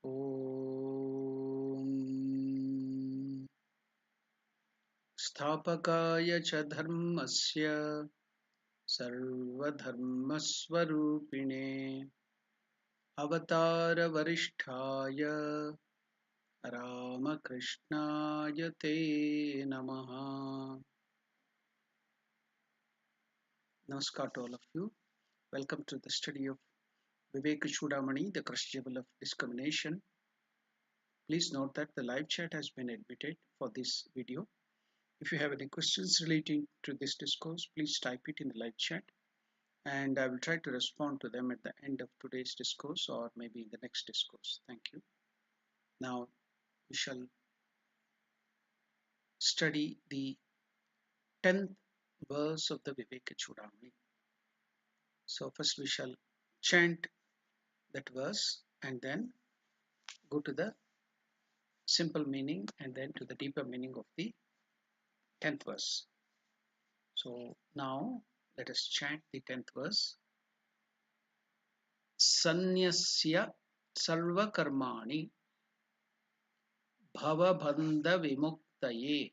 Om Sthapakaya cha dharmasya sarvadharmasvarupine avatara varishtaya Ramakrishnaya te namaha. Namaskar to all of you. Welcome to the study of Vivekachudamani, the Crest-Jewel of Discrimination. Please note that the live chat has been admitted for this video. If you have any questions relating to this discourse, please type it in the live chat and I will try to respond to them at the end of today's discourse or maybe in the next discourse. Thank you. Now we shall study the 10th verse of the Vivekachudamani. So first we shall chant that verse and then go to the simple meaning and then to the deeper meaning of the 10th verse. So now let us chant the 10th verse. Sanyasya sarva karmani bhavabandha vimuktaye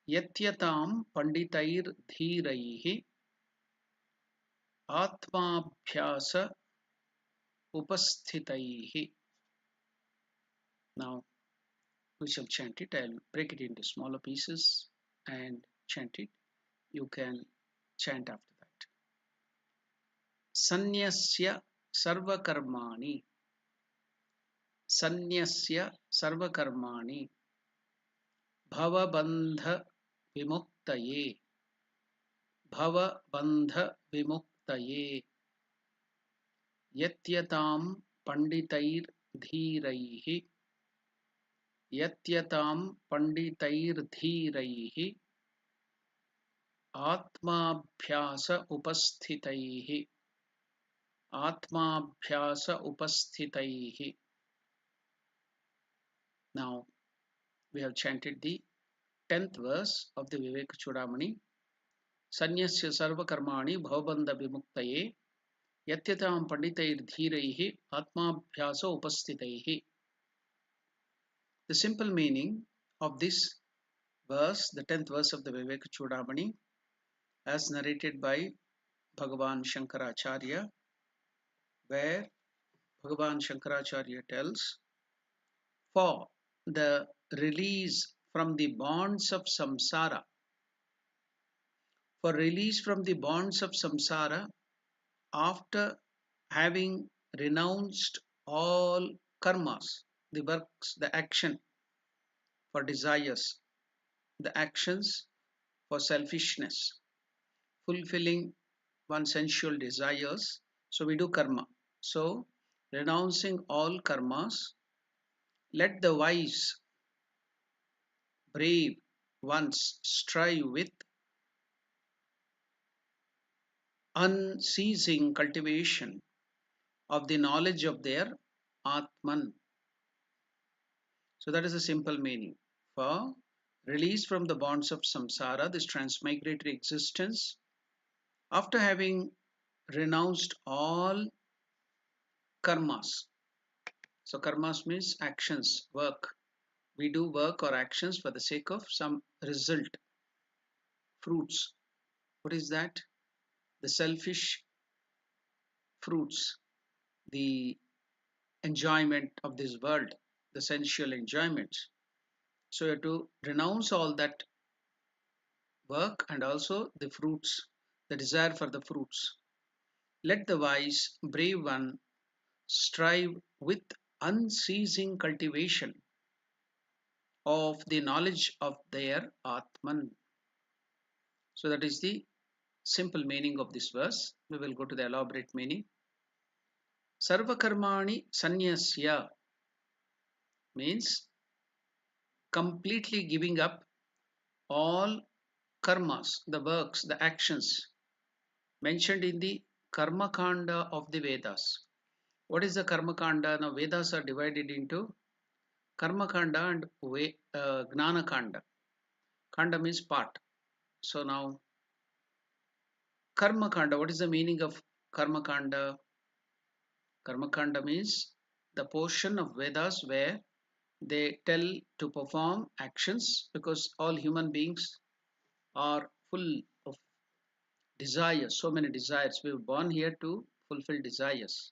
yatyatam panditair dhiraihi atmabhyasa upasthitaihi. Now we shall chant it. I'll break it into smaller pieces and chant it. You can chant after that. Sanyasya sarvakarmani. Sanyasya sarvakarmani bhavabandha vimuktaye. Bhavabandha vimuktaye yatyatam panditair dhiraihi yatyatam panditair dhiraihi atmabhyasa upasthitaihi atmabhyasa upasthitaihi. Now we have chanted the 10th verse of the Vivekachudamani. Sanyasya sarva karmani bhavabandha vimuktaye yatyatam panditair dhiraihi atmabhyasa upasthitaihi. The simple meaning of this verse, the 10th verse of the Vivekachudamani, as narrated by Bhagavan Shankaracharya, where Bhagavan Shankaracharya tells, for the release from the bonds of samsara, for release from the bonds of samsara, after having renounced all karmas, the works, the action for desires, the actions for selfishness, fulfilling one's sensual desires. So we do karma. So renouncing all karmas, let the wise, brave ones strive with unceasing cultivation of the knowledge of their Atman. So that is a simple meaning. For release from the bonds of samsara, this transmigratory existence, after having renounced all karmas. So karmas means actions, work. We do work or actions for the sake of some result, fruits. What is that? The selfish fruits, the enjoyment of this world, the sensual enjoyments. So you have to renounce all that work and also the fruits, the desire for the fruits. Let the wise, brave one strive with unceasing cultivation of the knowledge of their Atman. So that is the simple meaning of this verse. We will go to the elaborate meaning. Sarvakarmani sanyasya means completely giving up all karmas, the works, the actions mentioned in the Karma Kanda of the Vedas. What is the Karma Kanda? Now Vedas are divided into Karma Kanda and Gnana Kanda. Kanda means part. So now Karma Kanda, what is the meaning of Karma Kanda? Karma Kanda means the portion of Vedas where they tell to perform actions, because all human beings are full of desires, so many desires. We were born here to fulfill desires.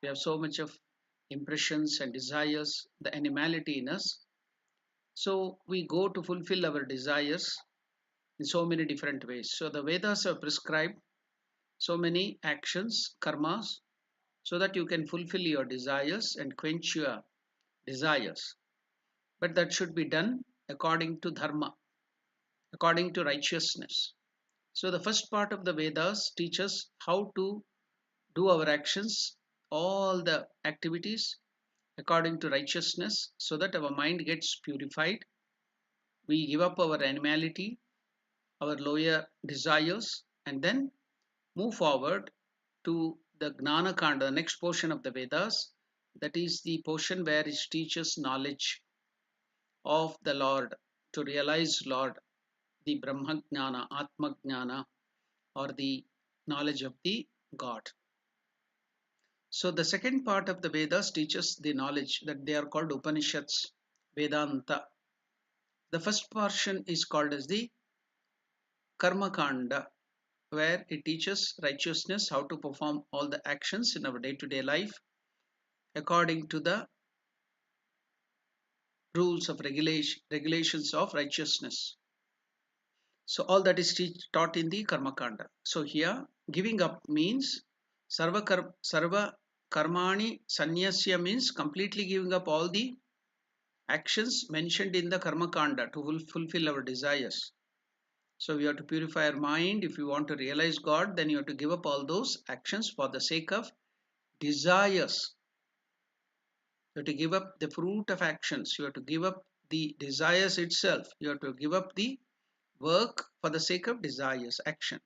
We have so much of impressions and desires, the animality in us. So we go to fulfill our desires in so many different ways. So the Vedas have prescribed so many actions, karmas, so that you can fulfill your desires and quench your desires. But that should be done according to dharma, according to righteousness. So the first part of the Vedas teaches how to do our actions, all the activities according to righteousness, so that our mind gets purified. We give up our animality, our lower desires, and then move forward to the Gnana Kanda, the next portion of the Vedas. That is the portion where it teaches knowledge of the Lord, to realize Lord, the Brahma Gnana, Atma Gnana, or the knowledge of the God. So the second part of the Vedas teaches the knowledge that they are called Upanishads, Vedanta. The first portion is called as the Karma Kanda, where it teaches righteousness, how to perform all the actions in our day-to-day life according to the rules of regulations of righteousness. So all that is taught in the Karma Kanda. So here giving up means sarva karmani sanyasya means completely giving up all the actions mentioned in the Karma Kanda to fulfill our desires. So we have to purify our mind. If you want to realize God, then you have to give up all those actions for the sake of desires. You have to give up the fruit of actions. You have to give up the desires itself. You have to give up the work for the sake of desires, action.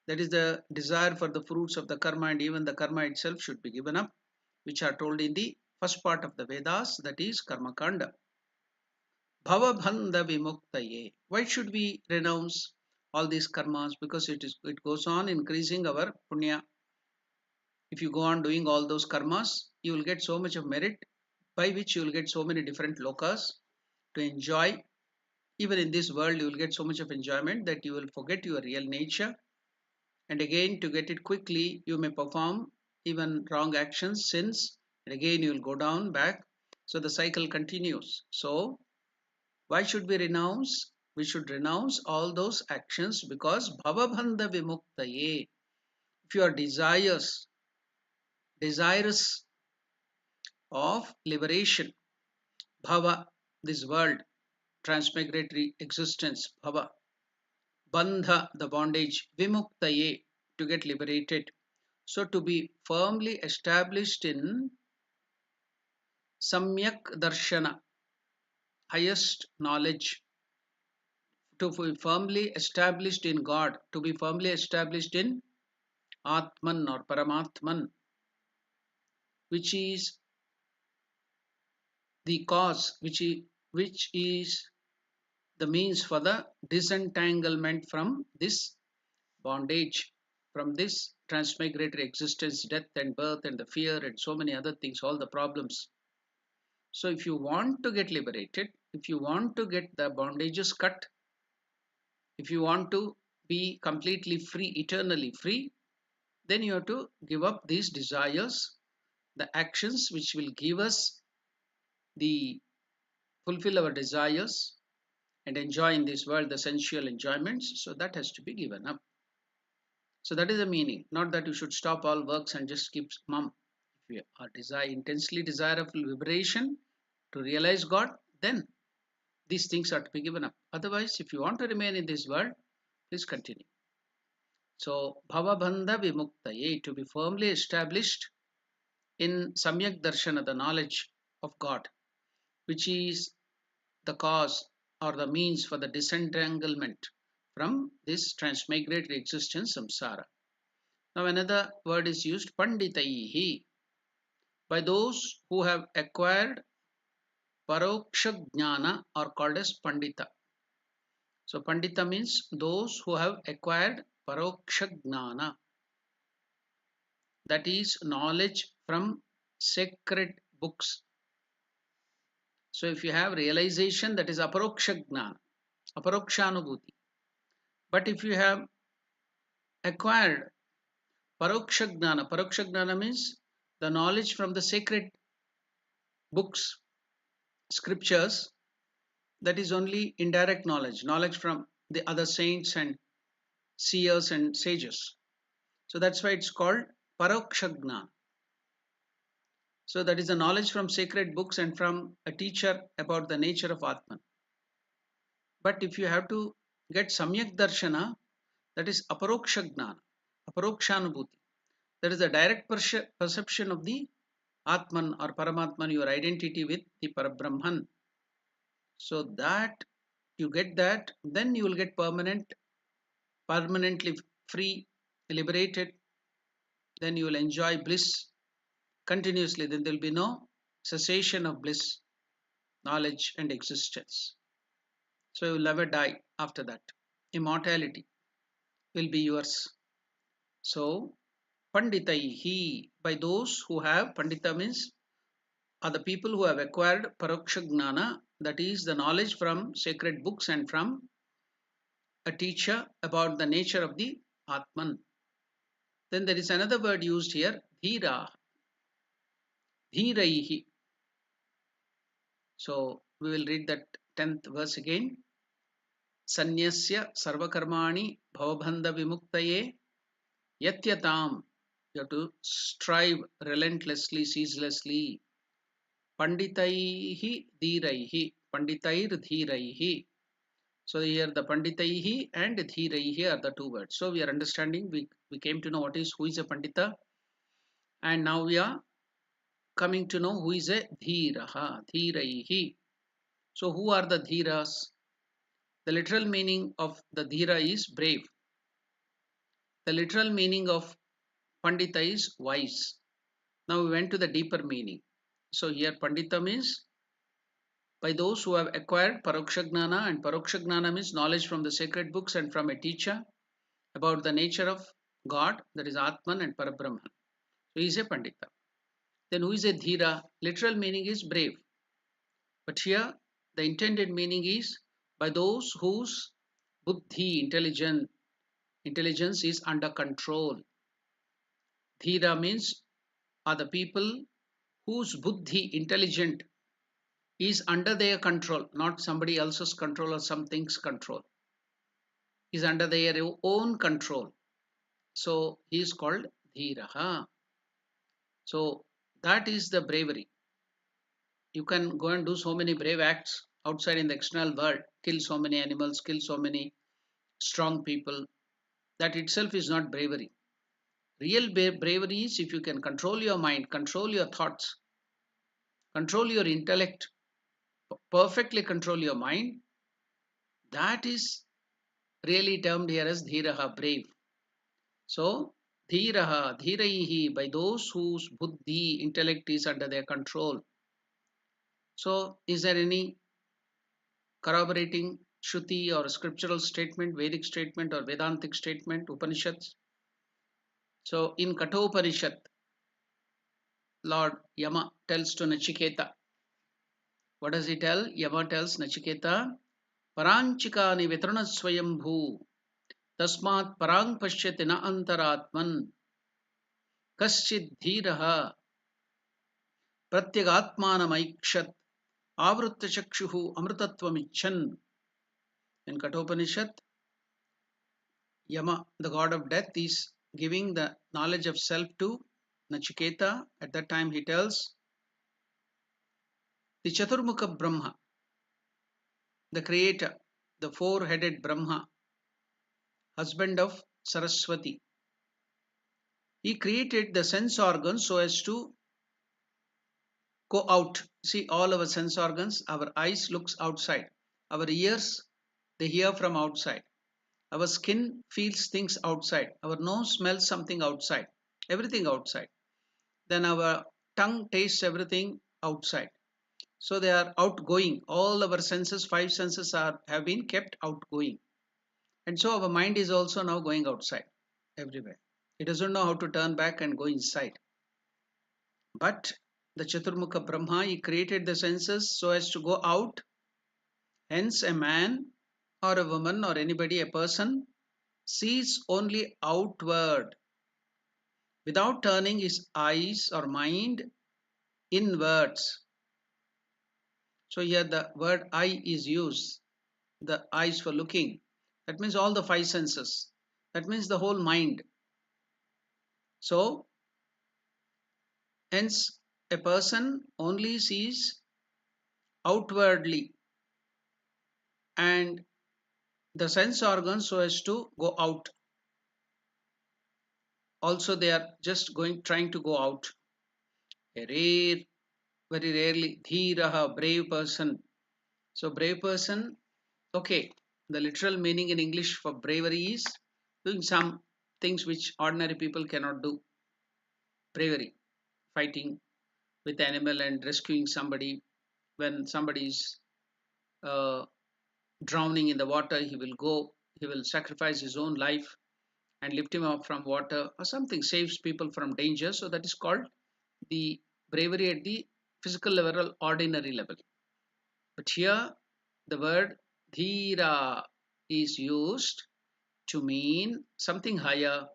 That is the desire for the fruits of the karma, and even the karma itself should be given up, which are told in the first part of the Vedas, that is Karma Kanda. Bhavabandha vimuktaye. Why should we renounce all these karmas? Because it goes on increasing our punya. If you go on doing all those karmas, you will get so much of merit, by which you will get so many different lokas to enjoy. Even in this world, you will get so much of enjoyment that you will forget your real nature. And again, to get it quickly, you may perform even wrong actions, sins, and again you will go down back. So the cycle continues. So why should we renounce? We should renounce all those actions because bhavabandha vimuktaye. If you are desirous of liberation, bhava, this world, transmigratory existence, bhava, bandha, the bondage, vimuktaye, to get liberated. So to be firmly established in samyak darshana, highest knowledge, to be firmly established in God, to be firmly established in Atman or Paramatman, which is the cause, which is the means for the disentanglement from this bondage, from this transmigratory existence, death and birth and the fear and so many other things, all the problems. So if you want to get liberated, if you want to get the bondages cut, if you want to be completely free, eternally free, then you have to give up these desires, the actions which will give us the fulfill our desires and enjoy in this world the sensual enjoyments. So that has to be given up. So that is the meaning. Not that you should stop all works and just keep mum. If you are intensely desire of liberation to realize God, then these things are to be given up. Otherwise, if you want to remain in this world, please continue. So, bhavabandha vimuktaye, to be firmly established in samyak darshana, the knowledge of God, which is the cause or the means for the disentanglement from this transmigratory existence, samsara. Now, another word is used, panditaihi, by those who have acquired paroksha jnana are called as pandita. So Pandita means those who have acquired paroksha jnana, that is knowledge from sacred books. So if you have realization, that is aparoksha jnana, aparokshanubhuti. But if you have acquired paroksha jnana means the knowledge from the sacred books, scriptures, that is only indirect knowledge, knowledge from the other saints and seers and sages. So that's why it's called paroksha jnana. So that is the knowledge from sacred books and from a teacher about the nature of Atman. But if you have to get samyak darshana, that is aparoksha jnana, aparokshanubhuti. That is the direct perception of the Atman or Paramatman, your identity with the Parabrahman. So that you get that, then you will get permanently free, liberated. Then you will enjoy bliss continuously. Then there will be no cessation of bliss, knowledge and existence. So you will never die after that. Immortality will be yours. So Panditaihi, by those who have, Pandita means are the people who have acquired Paroksha Gnana, that is the knowledge from sacred books and from a teacher about the nature of the Atman. Then there is another word used here, Dhira, Dhiraihi. So we will read that 10th verse again. Sanyasya sarvakarmani bhavabandha vimuktaye yatyatam. You have to strive relentlessly, ceaselessly. Panditaihi dhiraihi. Panditair dhiraihi. So here the panditaihi and dhiraihi are the two words. So we are understanding, we came to know who is a pandita, and now we are coming to know who is a dhiraha, dhiraihi. So who are the dhiras? The literal meaning of the dhira is brave. The literal meaning of pandita is wise. Now we went to the deeper meaning. So here pandita means by those who have acquired paroksha gnana, and paroksha gnana means knowledge from the sacred books and from a teacher about the nature of God, that is Atman and Parabrahman. So he is a pandita. Then who is a dhira? Literal meaning is brave. But here the intended meaning is by those whose buddhi, intelligence is under control. Dhira means are the people whose buddhi, intelligent, is under their control, not somebody else's control or something's control. Is under their own control. So he is called Dhiraha. So that is the bravery. You can go and do so many brave acts outside in the external world, kill so many animals, kill so many strong people. That itself is not bravery. Real bravery is if you can control your mind, control your thoughts, control your intellect, perfectly control your mind. That is really termed here as dhiraha, brave. So dhiraha, dhiraihi, by those whose buddhi, intellect is under their control. So is there any corroborating Shruti or scriptural statement, Vedic statement or Vedantic statement, Upanishads? So in Kathopanishad, Lord Yama tells to Nachiketa. What does he tell? Yama tells Nachiketa, Paranchikani Vitrana Swayambhu Tasmat Parang Pashyati na Antaratman Kaschid Dhiraha Pratyagatmanamaikshat Avrutta Chakshuhu Amritatvamichan. In Kathopanishad, Yama, the god of death, is giving the knowledge of self to Nachiketa. At that time he tells the Chaturmukha Brahma, the creator, the four-headed Brahma, husband of Saraswati. He created the sense organs so as to go out. See, all our sense organs, our eyes looks outside, our ears, they hear from outside, our skin feels things outside, our nose smells something outside, everything outside. Then our tongue tastes everything outside. So they are outgoing. All our senses, five senses have been kept outgoing. And so our mind is also now going outside everywhere. It doesn't know how to turn back and go inside. But the Chaturmukha Brahma, he created the senses so as to go out. Hence a man or a woman or anybody, a person, sees only outward without turning his eyes or mind inwards. So here the word eye is used, the eyes for looking. That means all the five senses. That means the whole mind. So hence a person only sees outwardly and the sense organs so as to go out. Also they are just trying to go out. A rare, very rarely, dhiraha, brave person. So brave person, okay, the literal meaning in English for bravery is doing some things which ordinary people cannot do. Bravery, fighting with animal and rescuing somebody. When somebody is drowning in the water, he will sacrifice his own life and lift him up from water or something, saves people from danger. So that is called the bravery at the physical level, ordinary level. But here the word dhira is used to mean something higher.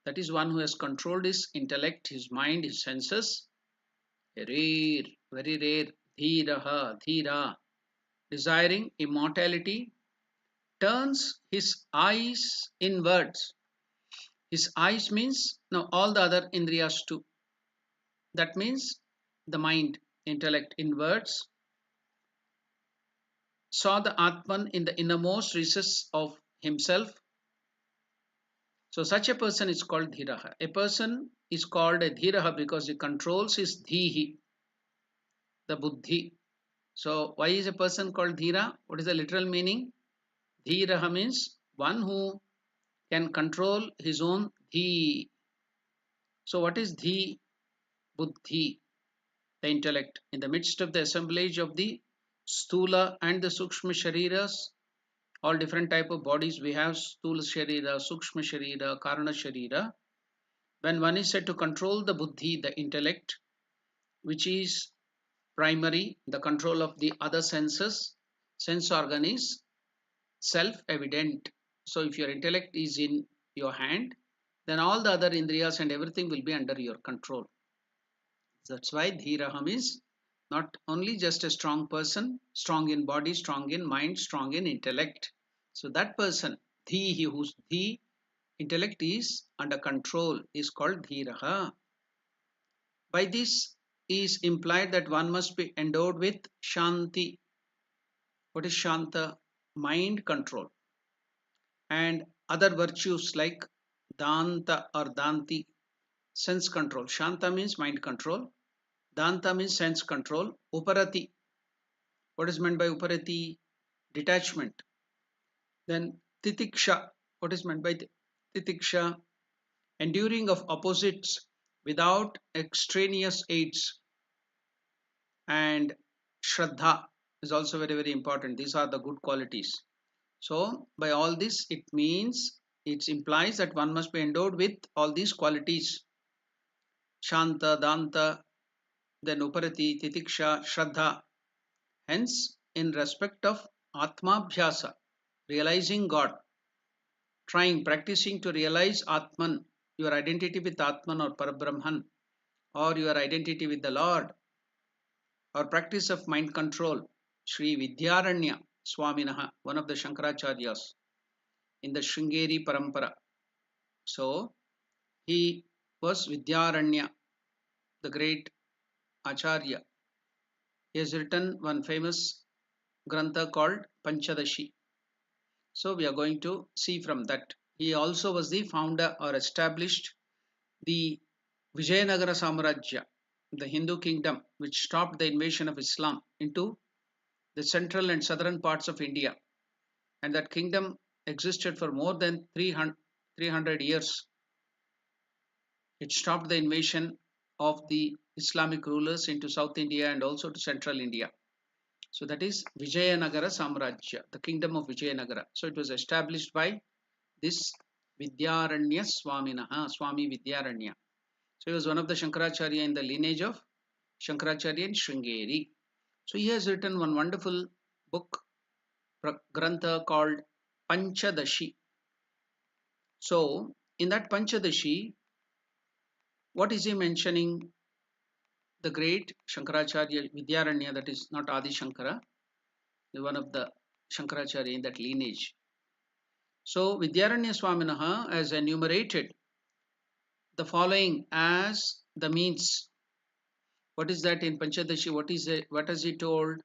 That is one who has controlled his intellect, his mind, his senses. Rare, very rare. Dhiraha, dhira, desiring immortality, turns his eyes inwards. His eyes means now all the other indriyas too. That means the mind, intellect inwards, saw the Atman in the innermost recess of himself. So such a person is called dhiraha. A person is called a dhiraha because he controls his dhihi, the buddhi. So why is a person called dhira? What is the literal meaning? Dhiraha means one who can control his own dhi. So what is dhi? Buddhi, the intellect. In the midst of the assemblage of the stula and the sukshma shariras, all different type of bodies we have, stula sharira, sukshma sharira, karana sharira. When one is said to control the buddhi, the intellect, which is primary, the control of the other senses, sense organ is self-evident. So if your intellect is in your hand, then all the other indriyas and everything will be under your control. That's why dhiraham is not only just a strong person, strong in body, strong in mind, strong in intellect. So that person, he whose the intellect is under control, is called dhiraha. By this is implied that one must be endowed with shanti. What is shanta? Mind control. And other virtues like danta or danti, sense control. Shanta means mind control. Danta means sense control. Uparati. What is meant by uparati? Detachment. Then titiksha. What is meant by titiksha? Enduring of opposites without extraneous aids. And shraddha is also very, very important. These are the good qualities. So by all this, it means, it implies that one must be endowed with all these qualities. Shanta, Danta, then Uparati, Titiksha, Shraddha. Hence, in respect of Atmabhyasa, realizing God, practicing to realize Atman, your identity with Atman or Parabrahman, or your identity with the Lord, or practice of mind control, Sri Vidyaranya Swaminaha, one of the Shankaracharyas in the Shringeri Parampara. So, he was Vidyaranya, the great Acharya. He has written one famous grantha called Panchadashi. So we are going to see from that. He also was the founder or established the Vijayanagara Samarajya, the Hindu kingdom which stopped the invasion of Islam into the central and southern parts of India. And that kingdom existed for more than 300 years. It stopped the invasion of the Islamic rulers into South India and also to central India. So that is Vijayanagara Samrajya, the kingdom of Vijayanagara. So it was established by this Vidyaranya Swaminaha, Swami Vidyaranya. So he was one of the Shankaracharya in the lineage of Shankaracharya in Sringeri. So he has written one wonderful book, grantha called Panchadashi. So in that Panchadashi, what is he mentioning? The great Shankaracharya Vidyaranya, that is not Adi Shankara, one of the Shankaracharya in that lineage. So Vidyaranya Swaminaha has enumerated the following as the means. What is that in Panchadashi? What is it? What has he told?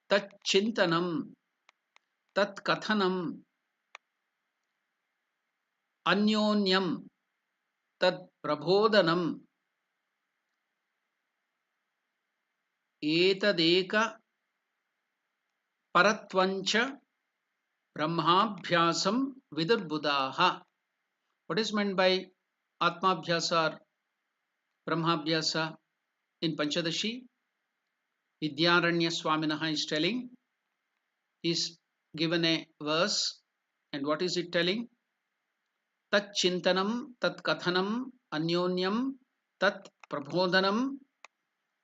Tat chintanam, tat kathanam, anyonyam, tat prabodhanam, etadeka paratvancha brahmabhyasam vidurbudaha. What is meant by Atmabhyasa or Brahmabhyasa in Panchadashi? Vidyaranya Swaminaha is telling, is given a verse, and what is it telling? tat chintanam, tat kathanam, anyonyam, tat prabodhanam,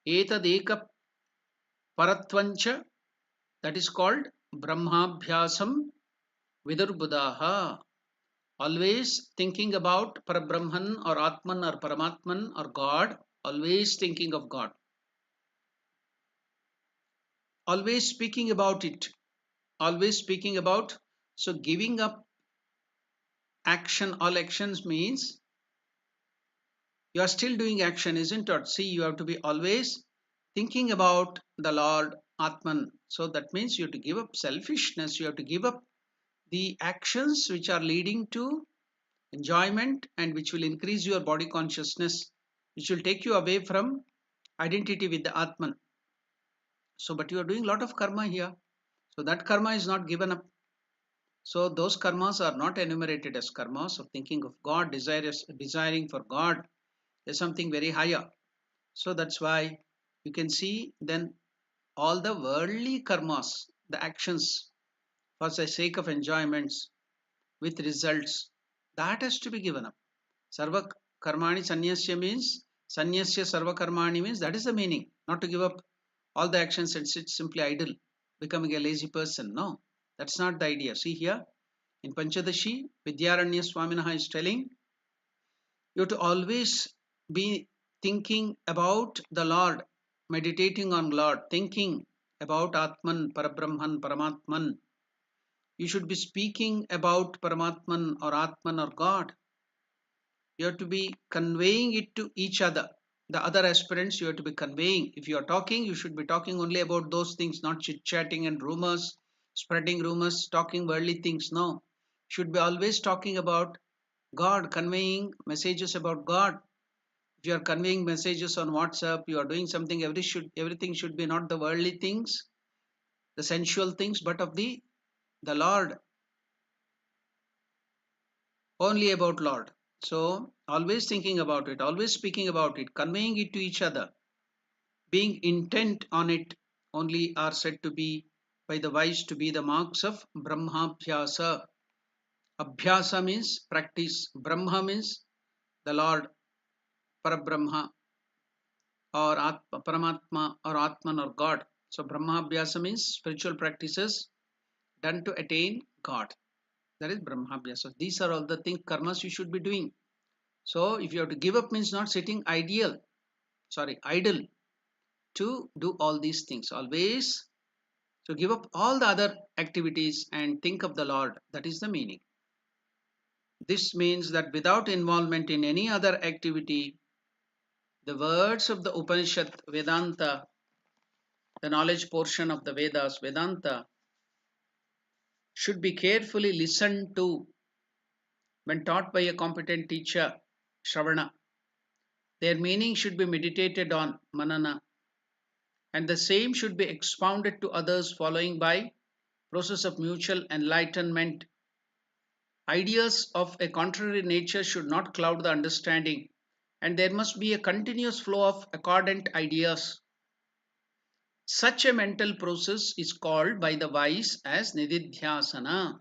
etadeka paratvancha, that is called Brahmabhyasam Vidurbudaha. Always thinking about Parabrahman or Atman or Paramatman or God, always thinking of God. Always speaking about it. Always speaking about. So giving up action, all actions means you are still doing action, isn't it? See, you have to be always thinking about the Lord Atman. So that means you have to give up selfishness, you have to give up the actions which are leading to enjoyment and which will increase your body consciousness, which will take you away from identity with the Atman. So, but you are doing a lot of karma here. So that karma is not given up. So those karmas are not enumerated as karmas of thinking of God, desiring for God. There's something very higher. So that's why you can see then all the worldly karmas, the actions for the sake of enjoyments with results, that has to be given up. Sarva karmani sanyasya means, sanyasya sarva karmani means, that is the meaning. Not to give up all the actions and sit simply idle, becoming a lazy person. No, that's not the idea. See here, in Panchadashi, Vidyaranya Swaminaha is telling, you have to always be thinking about the Lord, meditating on Lord, thinking about Atman, Parabrahman, Paramatman. You should be speaking about Paramatman or Atman or God. You have to be conveying it to each other. The other aspirants, you have to be conveying. If you are talking, you should be talking only about those things, not chit-chatting and rumors, spreading rumors, talking worldly things. No. Should be always talking about God, conveying messages about God. If you are conveying messages on WhatsApp, you are doing something, everything should be not the worldly things, the sensual things, but of the Lord, only about Lord. So always thinking about it, always speaking about it, conveying it to each other, being intent on it, only are said to be by the wise to be the marks of Brahmabhyasa. Abhyasa means practice. Brahma means the Lord, Parabrahma or Paramatma or Atman or God. So Brahmabhyasa means spiritual practices done to attain God. That is Brahmabhyasa. These are all the things, karmas you should be doing. So if you have to give up means not sitting idle to do all these things. Always to give up all the other activities and think of the Lord. That is the meaning. This means that without involvement in any other activity, the words of the Upanishad, Vedanta, the knowledge portion of the Vedas, Vedanta, should be carefully listened to when taught by a competent teacher, Shravana. Their meaning should be meditated on, Manana, and the same should be expounded to others following by process of mutual enlightenment. Ideas of a contrary nature should not cloud the understanding, and there must be a continuous flow of accordant ideas. Such a mental process is called by the wise as Nididhyasana.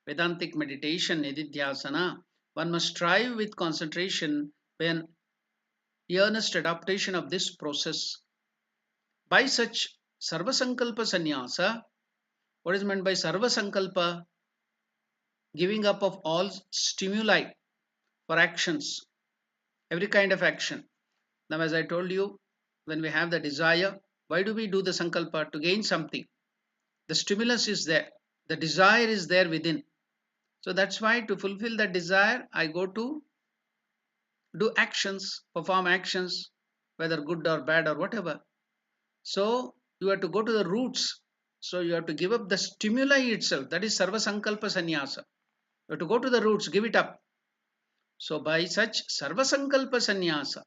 Vedantic meditation, Nididhyasana. One must strive with concentration when earnest adaptation of this process. By such Sarvasankalpa Sannyasa, what is meant by Sarvasankalpa? Giving up of all stimuli for actions, every kind of action. Now, as I told you, when we have the desire, why do we do the sankalpa? To gain something. The stimulus is there, the desire is there within. So that's why to fulfill that desire, I go to do actions, perform actions, whether good or bad or whatever. So you have to go to the roots. So you have to give up the stimuli itself. That is Sarva Sankalpa Sannyasa. You have to go to the roots, give it up. So by such Sarva Sankalpa Sannyasa,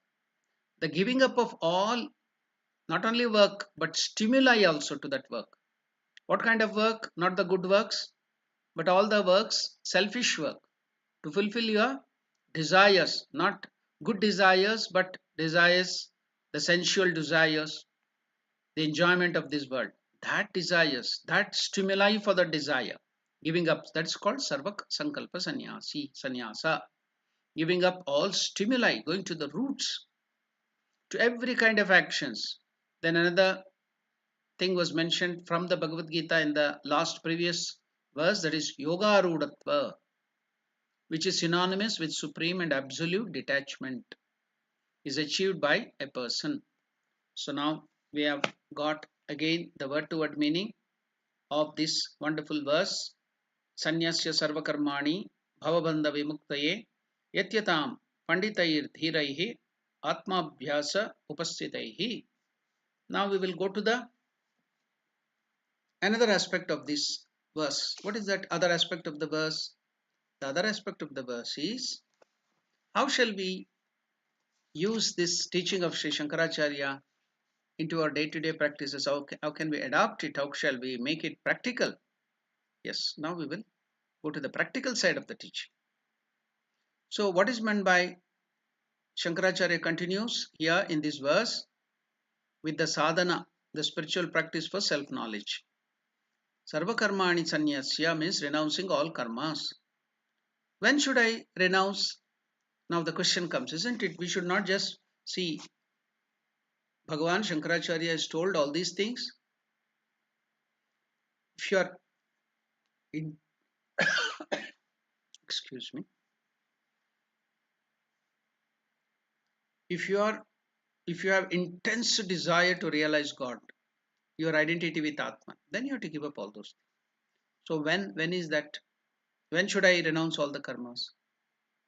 the giving up of all, not only work, but stimuli also to that work. What kind of work? Not the good works, but all the works, selfish work, to fulfill your desires, not good desires, but desires, the sensual desires, the enjoyment of this world. That desires, that stimuli for the desire, Giving up, that's called Sarva Sankalpa Sannyasa. Giving up all stimuli, going to the roots, to every kind of actions. Then another thing was mentioned from the Bhagavad Gita in the last previous verse, that is Yoga Rudatva, which is synonymous with supreme and absolute detachment, is achieved by a person. So now we have got again the word to word meaning of this wonderful verse. Sanyasya sarvakarmani bhavabandha vimuktaye yatyatam panditair dhiraihi atmabhyasa upasthitaihi. Now we will go to the another aspect of this verse. What is that other aspect of the verse? The other aspect of the verse is, how shall we use this teaching of Sri Shankaracharya into our day-to-day practices? How can we adapt it? How shall we make it practical? Yes, now we will go to the practical side of the teaching. So what is meant by, Shankaracharya continues here in this verse with the sadhana, the spiritual practice for self-knowledge. Sarva karmani sanyasya means renouncing all karmas. When should I renounce? Now the question comes, isn't it? We should not just see Bhagavan Shankaracharya has told all these things. If you are in excuse me, if you have intense desire to realize God, your identity with Atman, then you have to give up all those things. So when is that? When should I renounce all the karmas?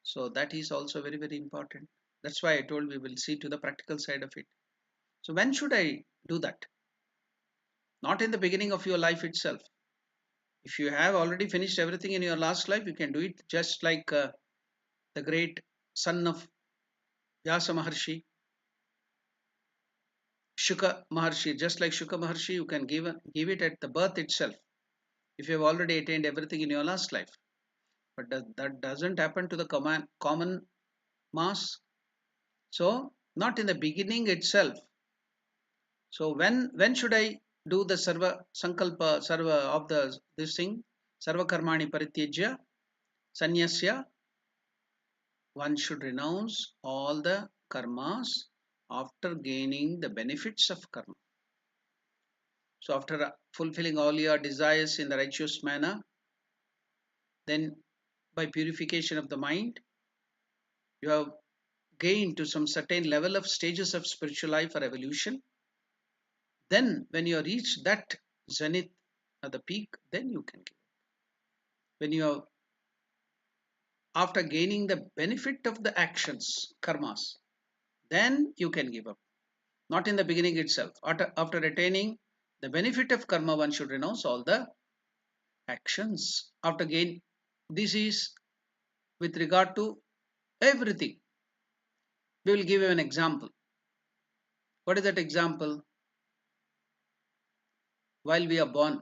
So that is also very, very important. That's why I told we will see to the practical side of it. So when should I do that? Not in the beginning of your life itself. If you have already finished everything in your last life, you can do it, just like the great son of Vyasa Maharshi, Shuka Maharshi. Just like Shuka Maharshi, you can give it at the birth itself, if you have already attained everything in your last life. But that doesn't happen to the common mass. So not in the beginning itself. So when should I do the sarva sankalpa, sarva of the this thing, sarva karmani parityajya sanyasya? One should renounce all the karmas after gaining the benefits of karma. So after fulfilling all your desires in the righteous manner, then by purification of the mind, you have gained to some certain level of stages of spiritual life or evolution. Then when you reach that zenith at the peak, then you can give. When you have, after gaining the benefit of the actions, karmas, then you can give up. Not in the beginning itself. After attaining the benefit of karma, one should renounce all the actions. After gain, this is with regard to everything. We will give you an example. What is that example? While we are born,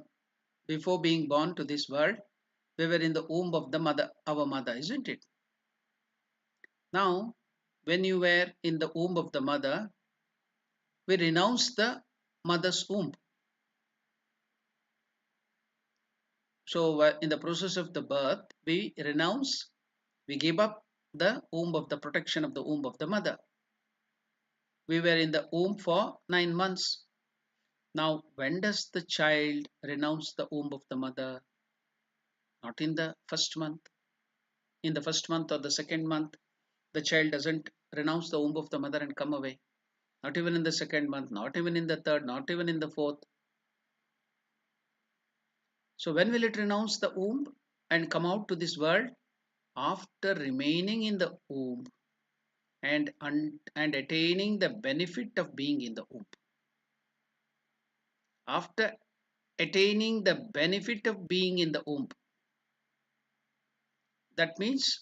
before being born to this world, we were in the womb of the mother, our mother, isn't it? Now, when you were in the womb of the mother, we renounce the mother's womb. So in the process of the birth, we renounce, we give up the womb of the protection of the womb of the mother. We were in the womb for 9 months. Now, when does the child renounce the womb of the mother? Not in the first month. In the first month or the second month, the child doesn't renounce the womb of the mother and come away. Not even in the second month, not even in the third, not even in the fourth. So when will it renounce the womb and come out to this world? After remaining in the womb and attaining the benefit of being in the womb. After attaining the benefit of being in the womb, that means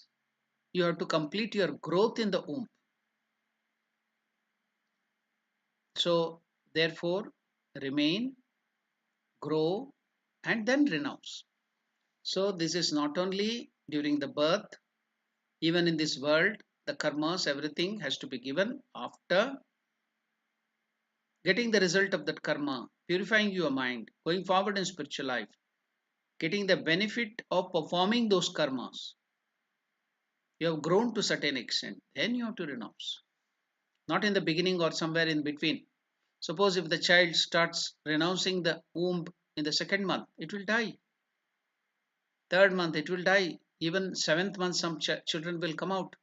you have to complete your growth in the womb. So therefore, remain, grow, and then renounce. So this is not only during the birth, even in this world, the karmas, everything has to be given after getting the result of that karma, purifying your mind, going forward in spiritual life. getting the benefit of performing those karmas. You have grown to a certain extent, then you have to renounce. Not in the beginning or somewhere in between. Suppose if the child starts renouncing the womb in the second month, it will die. Third month, it will die. Even seventh month, some children will come out.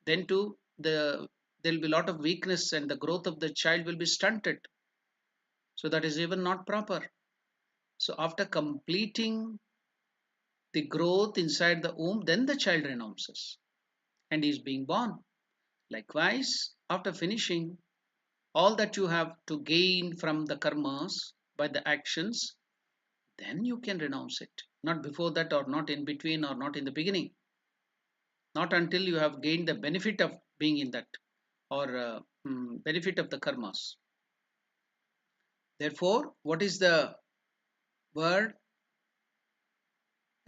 Then too, there will be a lot of weakness and the growth of the child will be stunted. So that is even not proper. So after completing the growth inside the womb, then the child renounces and is being born. Likewise, after finishing all that you have to gain from the karmas by the actions, then you can renounce it. Not before that, or not in between, or not in the beginning. Not until you have gained the benefit of being in that, or benefit of the karmas. Therefore, what is the word?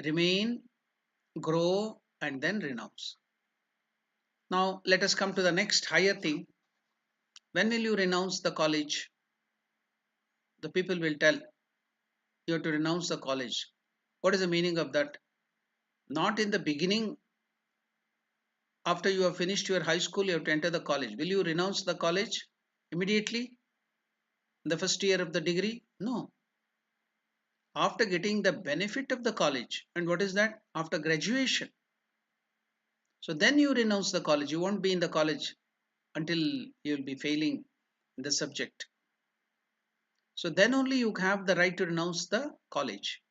Remain, grow, and then renounce. Now, let us come to the next higher thing. When will you renounce the college? The people will tell you have to renounce the college. What is the meaning of that? Not in the beginning, after you have finished your high school, you have to enter the college. Will you renounce the college immediately in the first year of the degree? No. After getting the benefit of the college. And what is that? After graduation. So then you renounce the college. You won't be in the college until you will be failing in the subject. So then only you have the right to renounce the college.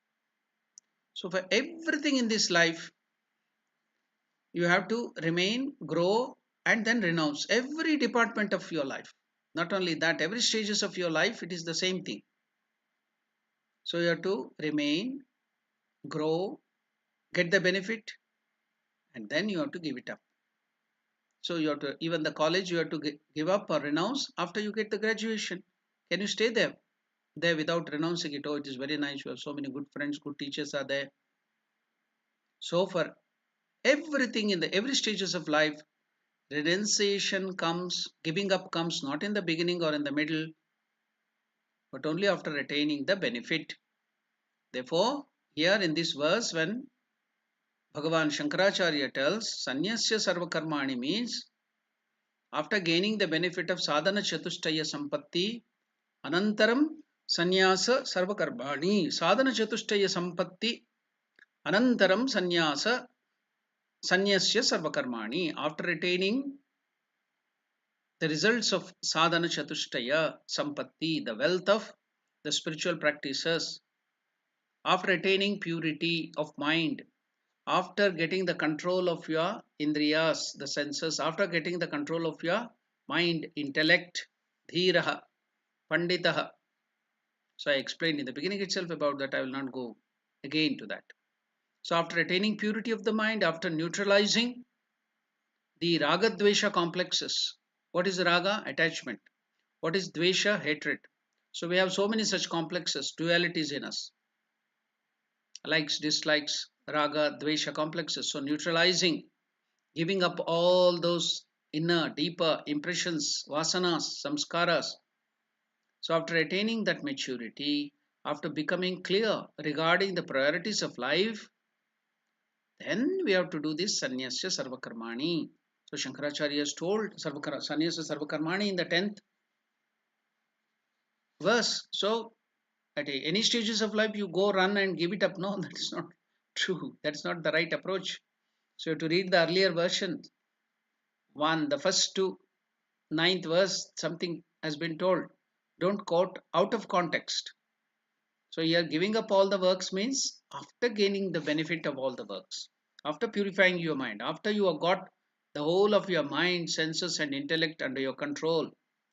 So for everything in this life, you have to remain, grow, and then renounce every department of your life. Not only that, every stages of your life, it is the same thing. So you have to remain, grow, get the benefit, and then you have to give it up. So you have to, even the college, you have to give up or renounce after you get the graduation. Can you stay there without renouncing it? Oh, it is very nice. You have so many good friends, good teachers are there. So for everything in the every stages of life, renunciation comes, giving up comes not in the beginning or in the middle, but only after attaining the benefit. Therefore, here in this verse, when Bhagavan Shankaracharya tells Sanyasya Sarvakarmani means after gaining the benefit of Sadhana Chatushtaya Sampatti, Anantaram Sanyasa Sarvakarmani. Sadhana Chatushtaya Sampatti, Anantaram Sanyasya Sarvakarmani. After attaining the results of Sadhana Chatushtaya Sampatti, the wealth of the spiritual practices, after attaining purity of mind, after getting the control of your indriyas, the senses, after getting the control of your mind, intellect, dhiraha, panditaha. So I explained in the beginning itself about that. I will not go again to that. So after attaining purity of the mind, after neutralizing the raga dvesha complexes. What is raga? Attachment. What is dvesha? Hatred. So we have so many such complexes, dualities in us. Likes, dislikes, raga, dvesha complexes. So neutralizing, giving up all those inner, deeper impressions, vasanas, samskaras. So after attaining that maturity, after becoming clear regarding the priorities of life, then we have to do this sannyasya sarvakarmani. So Shankaracharya has told sannyasa sarvakarmani in the 10th verse. So at any stages of life, you go run and give it up. No, that is not true. That's not the right approach. So you have to read the earlier version. The first to 9th verse, something has been told. Don't quote out of context. So here giving up all the works means after gaining the benefit of all the works, after purifying your mind, after you have got the whole of your mind, senses and intellect under your control,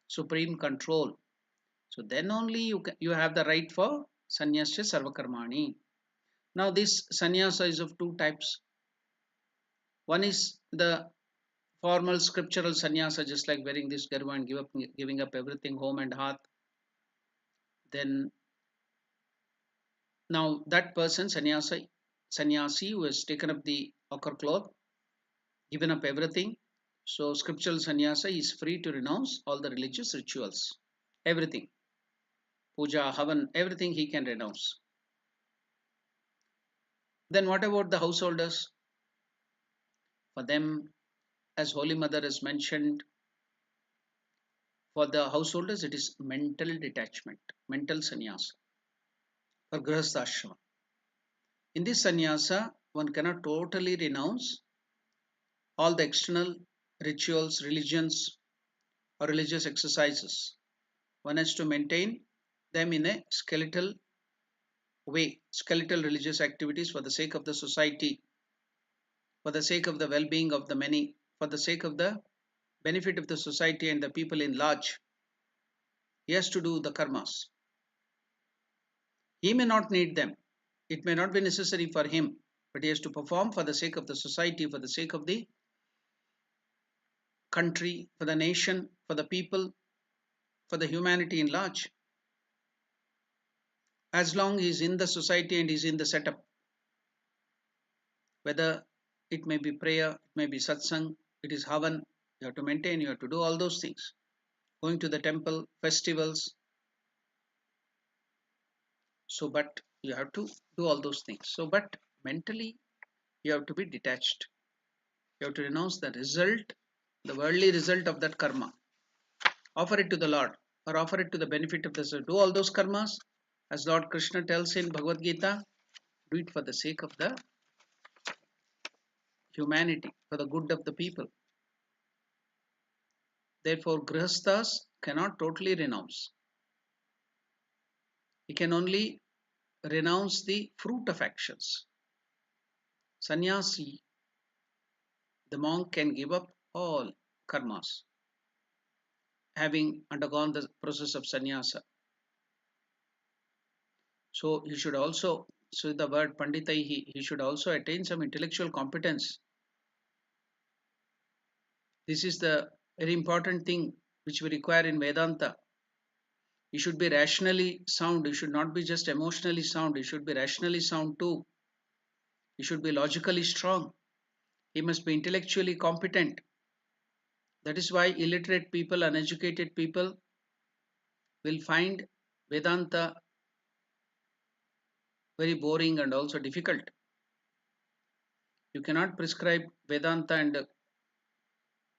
supreme control. So then only you have the right for sannyasya sarvakarmani. Now this sannyasa is of two types. One is the formal scriptural sannyasa, just like wearing this garva and giving up everything, home and hearth. Then now that person, sannyasi who has taken up the ochre cloth, given up everything. So scriptural sannyasa is free to renounce all the religious rituals, everything, puja, havan, everything he can renounce. Then what about the householders? For them, as Holy Mother has mentioned, for the householders it is mental detachment, mental sannyasa or grihastha. In this sannyasa, one cannot totally renounce all the external rituals, religions, or religious exercises. One has to maintain them in a skeletal way, skeletal religious activities for the sake of the society, for the sake of the well being of the many, for the sake of the benefit of the society and the people in large. He has to do the karmas. He may not need them, it may not be necessary for him, but he has to perform for the sake of the society, for the sake of the country, for the nation, for the people, for the humanity in large. As long he is in the society and is in the setup, whether it may be prayer, it may be satsang, it is havan, you have to maintain, you have to do all those things. Going to the temple, festivals. So, but you have to do all those things. So, but mentally, you have to be detached. You have to renounce the result, the worldly result of that karma. Offer it to the Lord or offer it to the benefit of the soul. Do all those karmas as Lord Krishna tells in Bhagavad Gita. Do it for the sake of the humanity, for the good of the people. Therefore, grihasthas cannot totally renounce. He can only renounce the fruit of actions. Sannyasi, the monk, can give up all karmas, having undergone the process of sannyasa. So he should also, so the word panditaihi, he should also attain some intellectual competence. This is the very important thing which we require in Vedanta. You should be rationally sound. You should not be just emotionally sound. You should be rationally sound too. You should be logically strong. He must be intellectually competent. That is why illiterate people, uneducated people will find Vedanta very boring and also difficult. You cannot prescribe Vedanta and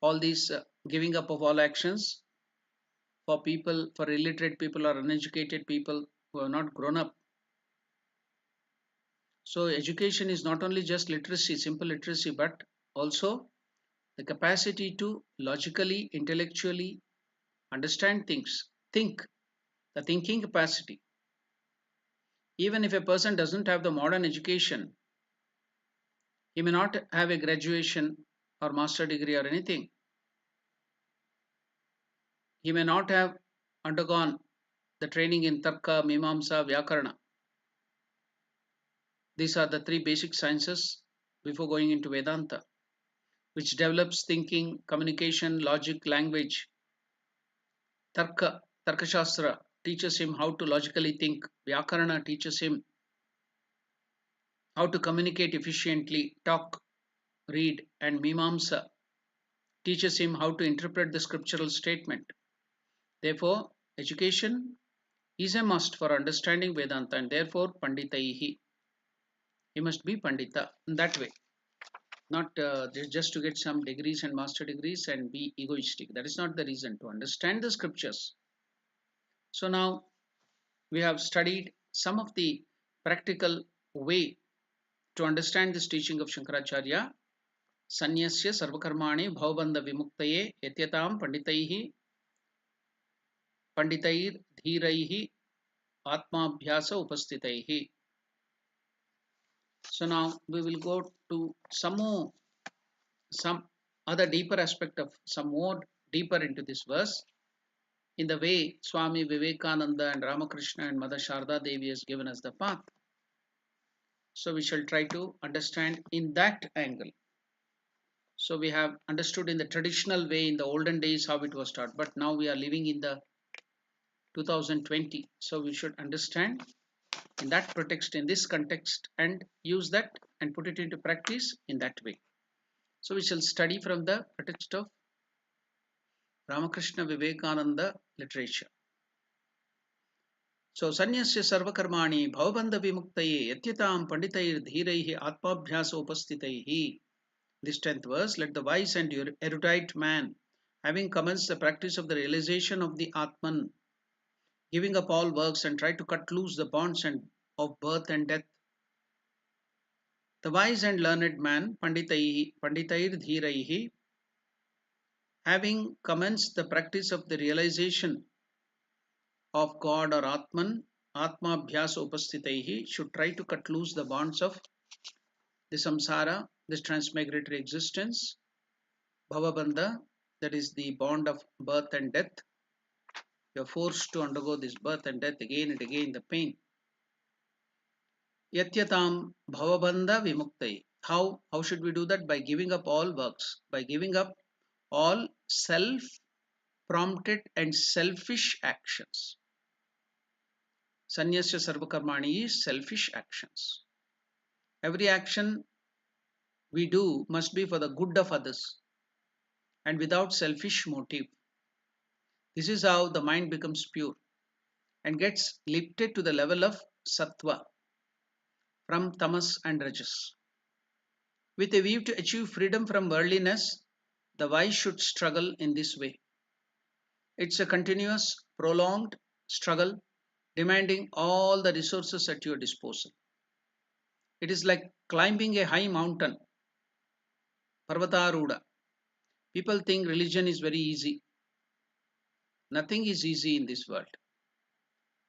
all these giving up of all actions for people, for illiterate people or uneducated people who have not grown up. So education is not only just literacy, simple literacy, but also the capacity to logically, intellectually understand things, think, the thinking capacity. Even if a person doesn't have the modern education, he may not have a graduation or master degree or anything. He may not have undergone the training in Tarka, Mimamsa, Vyakarana. These are the three basic sciences before going into Vedanta, which develops thinking, communication, logic, language. Tarkashastra teaches him how to logically think. Vyakarana teaches him how to communicate efficiently, talk, read, and Mimamsa teaches him how to interpret the scriptural statement. Therefore, education is a must for understanding Vedanta, and therefore Panditaihi. He must be Pandita in that way, not just to get some degrees and master degrees and be egoistic. That is not the reason. To understand the scriptures. So now we have studied some of the practical way to understand this teaching of Shankaracharya. Sanyasya sarvakarmani bhavabandha vimuktaye yatyatam panditair dhiraihi atmabhyasa upastitaihi. So now we will go to some other deeper aspect of some more deeper into this verse in the way Swami Vivekananda and Ramakrishna and Mother Sharda Devi has given us the path. So we shall try to understand in that angle. So we have understood in the traditional way in the olden days how it was taught, but now we are living in the 2020. So we should understand in that pretext, in this context, and use that and put it into practice in that way. So we shall study from the pretext of Ramakrishna Vivekananda literature. So, Sanyasya Sarvakarmani Bhavabandha Vimuktaye Yatyatam Panditair Dhiraihi Atmabhyasa Upastitaihi. This 10th verse, let the wise and erudite man, having commenced the practice of the realization of the Atman, giving up all works and try to cut loose the bonds of birth and death. The wise and learned man, Panditair Dhiraihi, having commenced the practice of the realization of God or Atman, Atmabhyasa Upastitaihi, should try to cut loose the bonds of the samsara, this transmigratory existence, bhavabandha, that is the bond of birth and death. You are forced to undergo this birth and death again and again, the pain. Yatyatam bhavabandha vimuktai. How should we do that? By giving up all works, by giving up all self-prompted and selfish actions. Sanyasya sarvakarmani is selfish actions. Every action we do must be for the good of others and without selfish motive. This is how the mind becomes pure and gets lifted to the level of sattva from tamas and rajas. With a view to achieve freedom from worldliness, the wise should struggle in this way. It's a continuous, prolonged struggle demanding all the resources at your disposal. It is like climbing a high mountain, Parvataruda. People think religion is very easy. Nothing is easy in this world.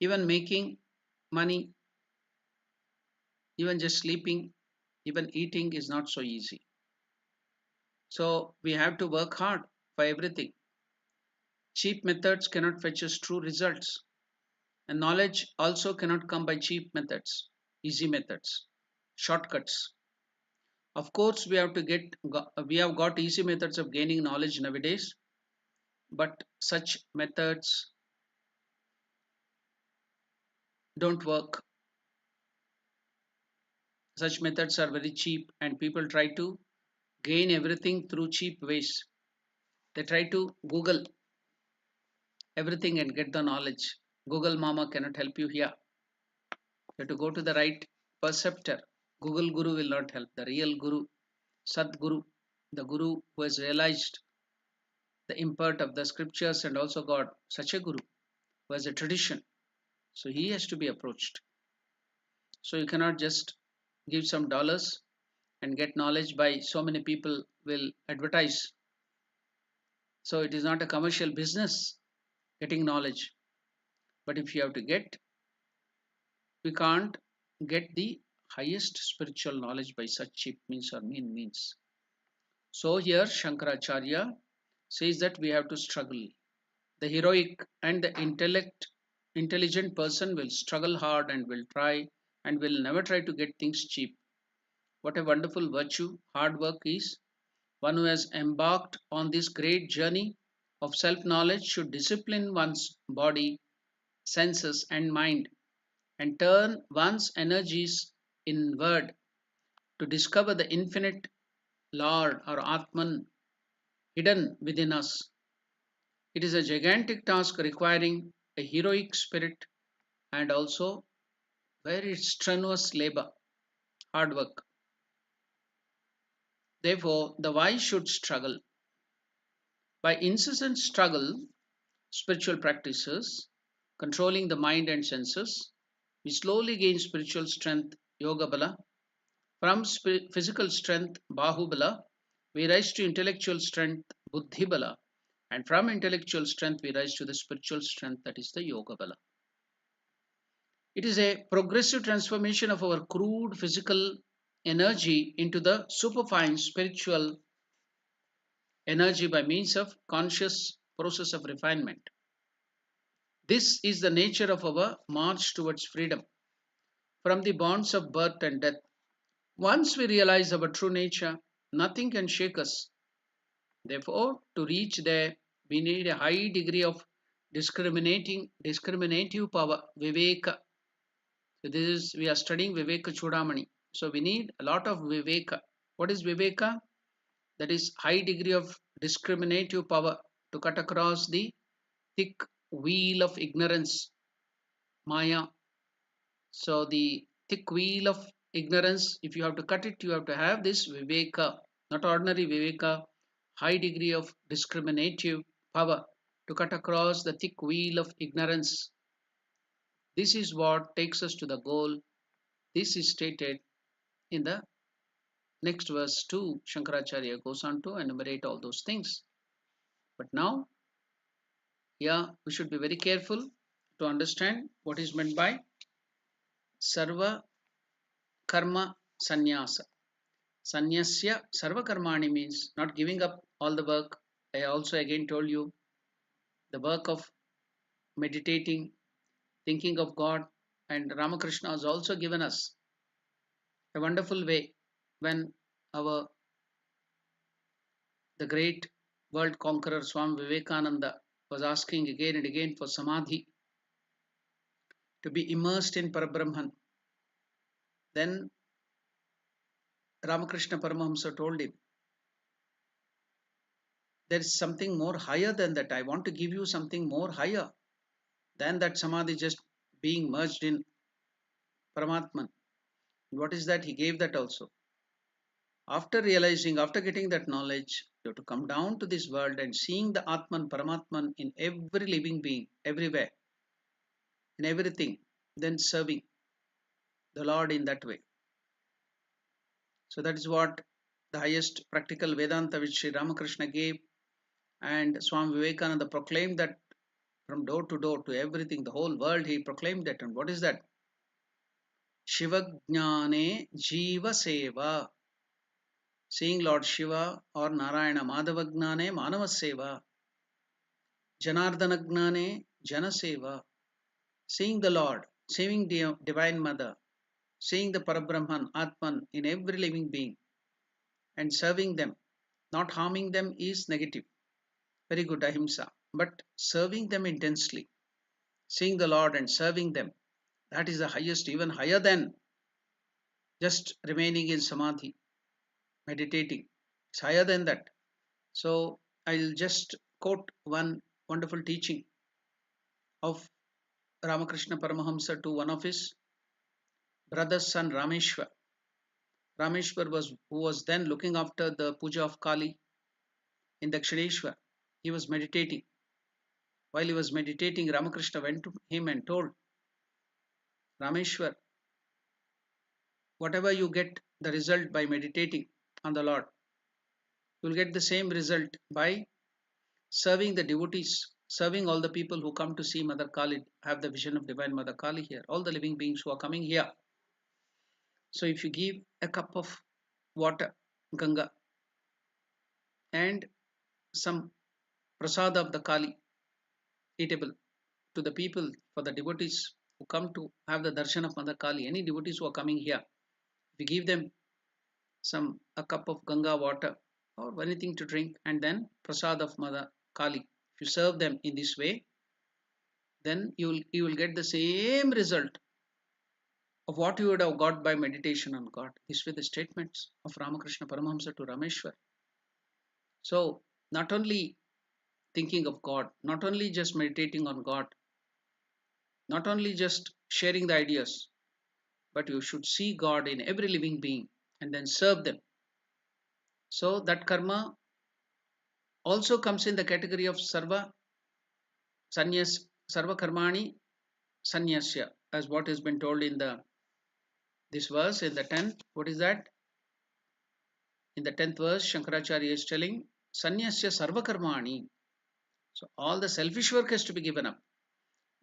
Even making money, even just sleeping, even eating is not so easy. So we have to work hard for everything. Cheap methods cannot fetch us true results. And knowledge also cannot come by cheap methods, easy methods, shortcuts. Of course, we have got easy methods of gaining knowledge nowadays, but such methods don't work. Such methods are very cheap, and people try to gain everything through cheap ways. They try to Google everything and get the knowledge. Google Mama cannot help you here. You have to go to the right perceptor. Google Guru will not help. The real Guru, Sadguru, the Guru who has realized the import of the scriptures and also God, such a Guru who has a tradition. So he has to be approached. So you cannot just give some dollars and get knowledge by so many people will advertise. So it is not a commercial business getting knowledge. But if you have to get, we can't get the highest spiritual knowledge by such cheap means or mean means. So here Shankaracharya says that we have to struggle. The heroic and the intelligent person will struggle hard and will try and will never try to get things cheap. What a wonderful virtue hard work is. One who has embarked on this great journey of self-knowledge should discipline one's body, senses and mind and turn one's energies inward to discover the infinite Lord or Atman hidden within us. It is a gigantic task requiring a heroic spirit and also very strenuous labor, hard work. Therefore, the wise should struggle. By incessant struggle, spiritual practices, controlling the mind and senses, we slowly gain spiritual strength, yoga bala. From physical strength, bahubala, we rise to intellectual strength, buddhi bala. And from intellectual strength, we rise to the spiritual strength, that is the yoga bala. It is a progressive transformation of our crude physical energy into the superfine spiritual energy by means of conscious process of refinement. This is the nature of our march towards freedom from the bonds of birth and death. Once we realize our true nature, nothing can shake us. Therefore, to reach there, we need a high degree of discriminative power, Viveka. So this is, we are studying Vivekachudamani. So we need a lot of Viveka. What is Viveka? That is high degree of discriminative power to cut across the thick wheel of ignorance Maya. So the thick wheel of ignorance, if you have to cut it, you have to have this Viveka, not ordinary Viveka, high degree of discriminative power to cut across the thick wheel of ignorance. This is what takes us to the goal. This is stated in the next verse too. Shankaracharya goes on to enumerate all those things. But now, yeah, we should be very careful to understand what is meant by Sarva Karma Sannyasa. Sanyasya Sarva Karmani means not giving up all the work. I also again told you the work of meditating, thinking of God, and Ramakrishna has also given us a wonderful way when our the great world conqueror Swami Vivekananda was asking again and again for samadhi to be immersed in Parabrahman. Then Ramakrishna Paramahamsa told him, there is something more higher than that. I want to give you something more higher than that samadhi just being merged in Paramatman. What is that? He gave that also. After realizing, after getting that knowledge, you have to come down to this world and seeing the Atman, Paramatman in every living being, everywhere, in everything, then serving the Lord in that way. So that is what the highest practical Vedanta which Sri Ramakrishna gave, and Swami Vivekananda proclaimed that from door to door to everything, the whole world, he proclaimed that. And what is that? Shiva Jnane Jiva Seva. Seeing Lord Shiva or Narayana, Madhava Gnane Manava Seva, Janardana Gnane Jana Seva. Seeing the Lord, seeing the Divine Mother, seeing the Parabrahman, Atman in every living being and serving them, not harming them is negative. Very good, ahimsa. But serving them intensely, seeing the Lord and serving them, that is the highest, even higher than just remaining in samadhi, meditating. It's higher than that. So I'll just quote one wonderful teaching of Ramakrishna Paramahamsa to one of his brother's son Rameshwar. Rameshwar was who was then looking after the puja of Kali in Dakshineshwar. He was meditating. While he was meditating, Ramakrishna went to him and told, Rameshwar, whatever you get the result by meditating on the Lord, you will get the same result by serving the devotees, serving all the people who come to see Mother Kali, have the vision of Divine Mother Kali here, all the living beings who are coming here. So if you give a cup of water, Ganga, and some prasad of the Kali, eatable, to the people, for the devotees who come to have the darshan of Mother Kali, any devotees who are coming here, if you give them a cup of Ganga water or anything to drink, and then prasad of Mother Kali, if you serve them in this way, then you will get the same result of what you would have got by meditation on God. These were the statements of Ramakrishna Paramahamsa to Rameshwar. So not only thinking of God, not only just meditating on God, not only just sharing the ideas, but you should see God in every living being and then serve them. So that karma also comes in the category of sarva karmani sanyasya, as what has been told in the this verse in the 10th. What is that? In the 10th verse, Shankaracharya is telling sanyasya sarva karmani. So all the selfish work has to be given up.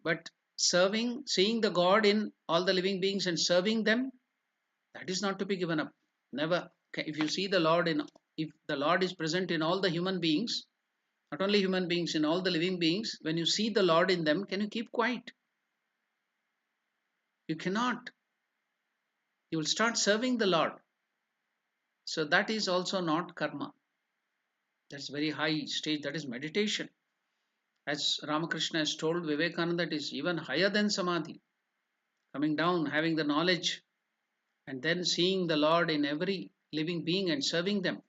But seeing the God in all the living beings and serving them, that is not to be given up. Never. If you see the Lord if the Lord is present in all the human beings, not only human beings, in all the living beings, when you see the Lord in them, can you keep quiet? You cannot. You will start serving the Lord. So that is also not karma. That's very high stage. That is meditation. As Ramakrishna has told Vivekananda, it is even higher than samadhi. Coming down, having the knowledge, and then seeing the Lord in every living being and serving them.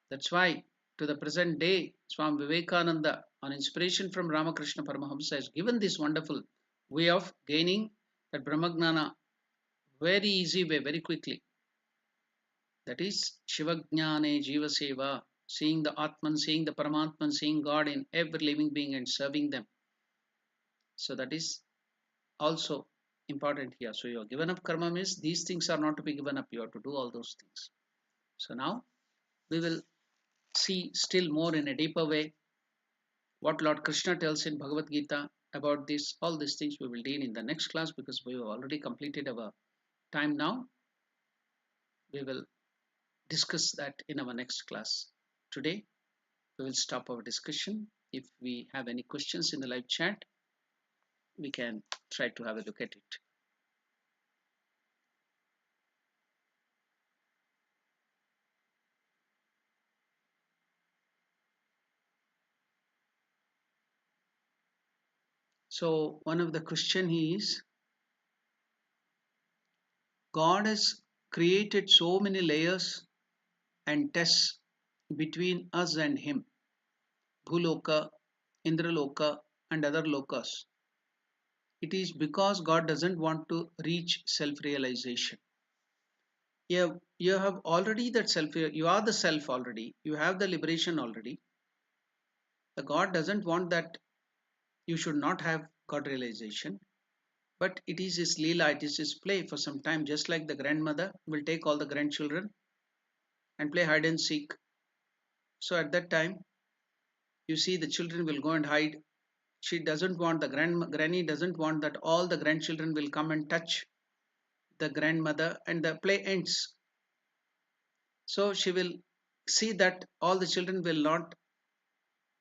That's why to the present day, Swami Vivekananda, on inspiration from Ramakrishna Paramahamsa, has given this wonderful way of gaining that Brahmagnana very easy way, very quickly. That is Shivajnane Jiva Seva, seeing the Atman, seeing the Paramatman, seeing God in every living being and serving them. So that is also important here. So you are given up karma means these things are not to be given up. You have to do all those things. So now we will see still more in a deeper way what Lord Krishna tells in Bhagavad Gita about this. All these things we will deal in the next class because we have already completed our time now. We will discuss that in our next class. Today we will stop our discussion. If we have any questions in the live chat, we can try to have a look at it. So one of the question is, God has created so many layers and tests between us and Him, Bhuloka, Indraloka, and other lokas. It is because God doesn't want to reach self-realization. You have already that self, you are the self already, you have the liberation already. The God doesn't want that you should not have God realization, but it is His Leela, it is His play for some time, just like the grandmother will take all the grandchildren and play hide and seek. So at that time, you see the children will go and hide. She doesn't want, the granny doesn't want that all the grandchildren will come and touch the grandmother and the play ends. So she will see that all the children will not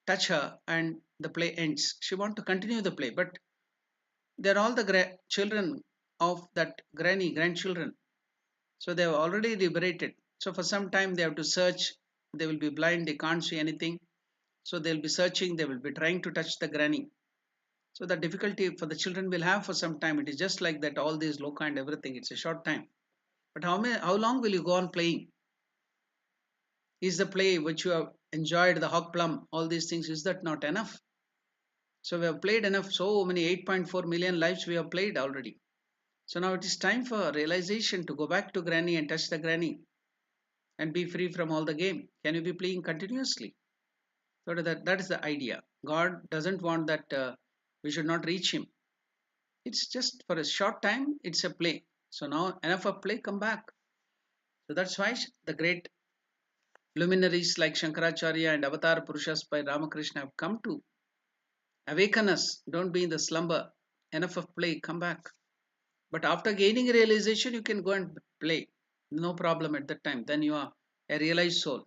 touch her and the play ends. She want to continue the play, but they're all the children of that grandchildren. So they have already liberated. So for some time they have to search. They will be blind. They can't see anything. So they'll be searching. They will be trying to touch the granny. So the difficulty for the children will have for some time. It is just like that. All these loka and everything. It's a short time. But how long will you go on playing? Is the play which you have enjoyed, the hog plum, all these things, is that not enough? So we have played enough. So many 8.4 million lives we have played already. So now it is time for realization to go back to granny and touch the granny and be free from all the game. Can you be playing continuously? So that is the idea. God doesn't want that we should not reach Him. It's just for a short time, it's a play. So now enough of play, come back. So that's why the great luminaries like Shankaracharya and Avatar Purushas by Ramakrishna have come to awaken us. Don't be in the slumber. Enough of play, come back. But after gaining realization, you can go and play. No problem at that time. Then you are a realized soul.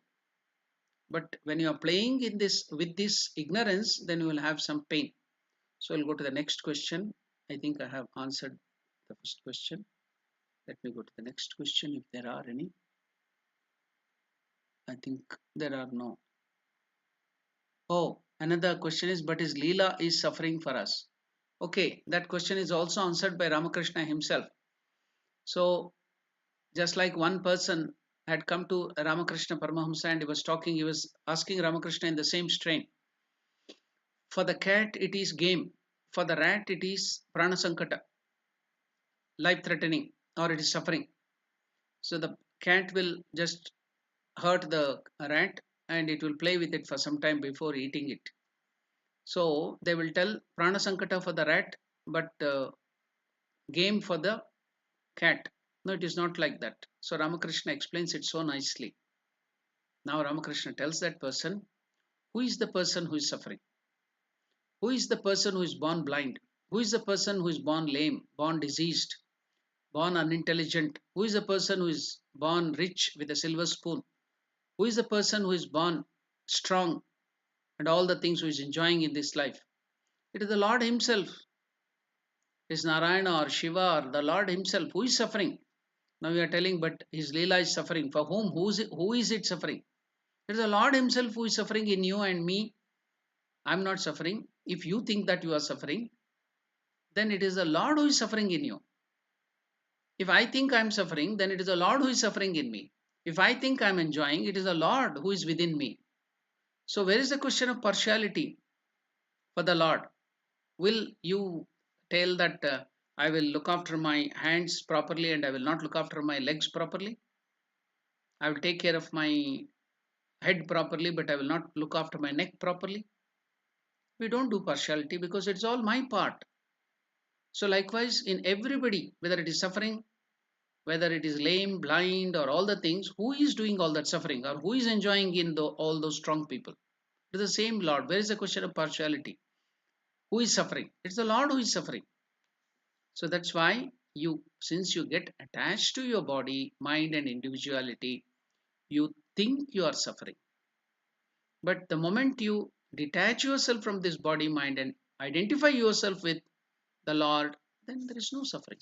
But when you are playing in this with this ignorance, then you will have some pain. So I'll go to the next question. I think I have answered the first question. Let me go to the next question if there are any. I think there are no. Oh, another question is, but his Leela is suffering for us. Okay, that question is also answered by Ramakrishna himself. So just like one person had come to Ramakrishna Paramahamsa and he was talking, he was asking Ramakrishna in the same strain. For the cat, it is game. For the rat, it is prana sankata, life threatening, or it is suffering. So the cat will just hurt the rat and it will play with it for some time before eating it. So they will tell prana sankata for the rat, but game for the cat. No, it is not like that. So Ramakrishna explains it so nicely. Now Ramakrishna tells that person, who is the person who is suffering? Who is the person who is born blind? Who is the person who is born lame, born diseased, born unintelligent? Who is the person who is born rich with a silver spoon? Who is the person who is born strong and all the things who is enjoying in this life? It is the Lord Himself. It is Narayana or Shiva or the Lord Himself. Who is suffering? Now we are telling, but His Leela is suffering. For whom? Who is it suffering? It is the Lord Himself who is suffering in you and me. I am not suffering. If you think that you are suffering, then it is the Lord who is suffering in you. If I think I am suffering, then it is the Lord who is suffering in me. If I think I am enjoying, it is the Lord who is within me. So where is the question of partiality for the Lord? Will you tell that I will look after my hands properly and I will not look after my legs properly. I will take care of my head properly, but I will not look after my neck properly. We don't do partiality because it's all my part. So, likewise, in everybody, whether it is suffering, whether it is lame, blind, or all the things, who is doing all that suffering or who is enjoying in all those strong people? It is the same Lord. Where is the question of partiality? Who is suffering? It's the Lord who is suffering. So that's why since you get attached to your body, mind, and individuality, you think you are suffering. But the moment you detach yourself from this body, mind, and identify yourself with the Lord, then there is no suffering.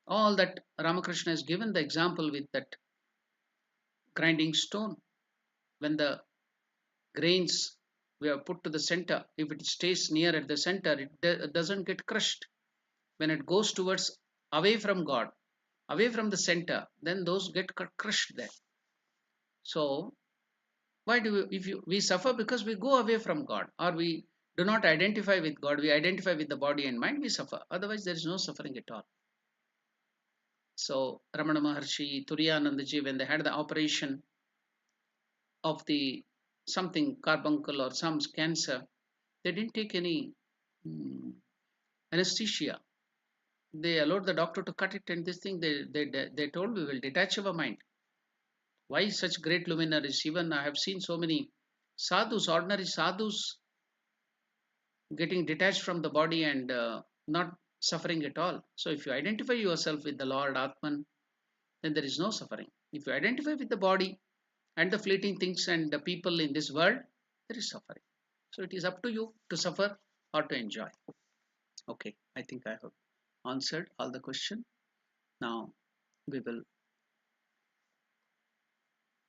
All that Ramakrishna has given the example with that grinding stone. When the grains were put to the center, if it stays near at the center, it doesn't get crushed. When it goes towards away from God, away from the center, then those get crushed there. So why do we suffer? Because we go away from God, or we do not identify with God, we identify with the body and mind, we suffer. Otherwise there is no suffering at all. So Ramana Maharshi, Turiyanandaji, when they had the operation of the something carbuncle or some cancer, they didn't take any anesthesia. They allowed the doctor to cut it, and this thing they told, we will detach our mind. Why such great luminaries? Even I have seen so many sadhus, ordinary sadhus, getting detached from the body and not suffering at all. So if you identify yourself with the Lord Atman, then there is no suffering. If you identify with the body and the fleeting things and the people in this world, there is suffering. So it is up to you to suffer or to enjoy. Okay, I think I have answered all the question. Now we will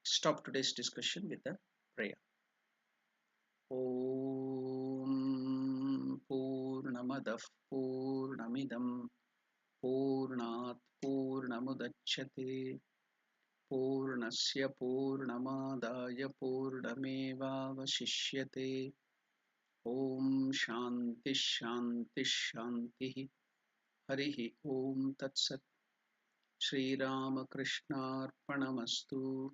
stop today's discussion with a prayer. Om Purnamadah Purnamidam Purnat Purnamudachyate Purnasya Purnamadaya Purnamevavashishyate. Om Shanti Shanti Shanti. Harihi Om Tat Sat. Shri Ramakrishna Arpanamastu.